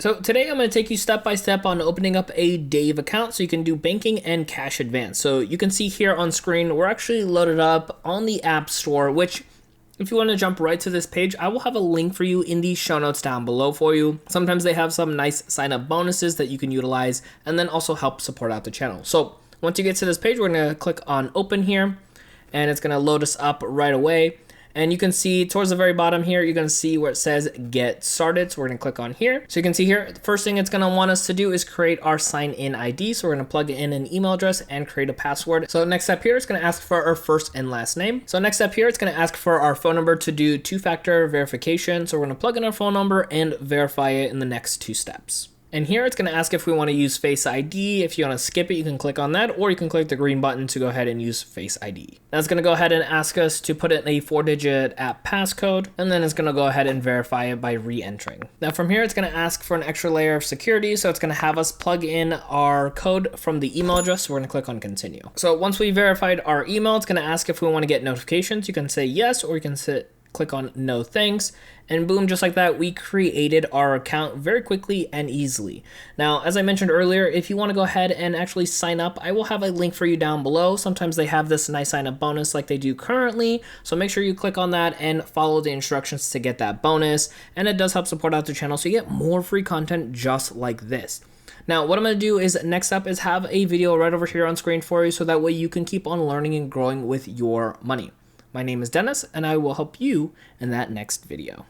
So today I'm going to take you step by step on opening up a Dave account so you can do banking and cash advance. So you can see here on screen, we're actually loaded up on the App Store, which if you want to jump right to this page, I will have a link for you in the show notes down below for you. Sometimes they have some nice sign up bonuses that you can utilize and then also help support out the channel. So once you get to this page, we're going to click on open here and it's going to load us up right away. And you can see towards the very bottom here, you're going to see where it says get started. So we're going to click on here. So you can see here, the first thing it's going to want us to do is create our sign in ID. So we're going to plug in an email address and create a password. So next step here, it's going to ask for our first and last name. So next step here, it's going to ask for our phone number to do two-factor verification. So we're going to plug in our phone number and verify it in the next two steps. And here it's going to ask if we want to use Face ID. If you want to skip it, you can click on that, or you can click the green button to go ahead and use Face ID. That's going to go ahead and ask us to put in a 4-digit app passcode, and then it's going to go ahead and verify it by re-entering. Now from here, it's going to ask for an extra layer of security. So it's going to have us plug in our code from the email address. So we're going to click on continue. So once we verified our email, it's going to ask if we want to get notifications. You can say yes, or you can click on no thanks, and boom, just like that, we created our account very quickly and easily. Now, as I mentioned earlier, if you want to go ahead and actually sign up, I will have a link for you down below. Sometimes they have this nice sign up bonus like they do currently, so make sure you click on that and follow the instructions to get that bonus, and it does help support out the channel so you get more free content just like this. Now, what I'm going to do is next up is have a video right over here on screen for you so that way you can keep on learning and growing with your money. My name is Dennis, and I will help you in that next video.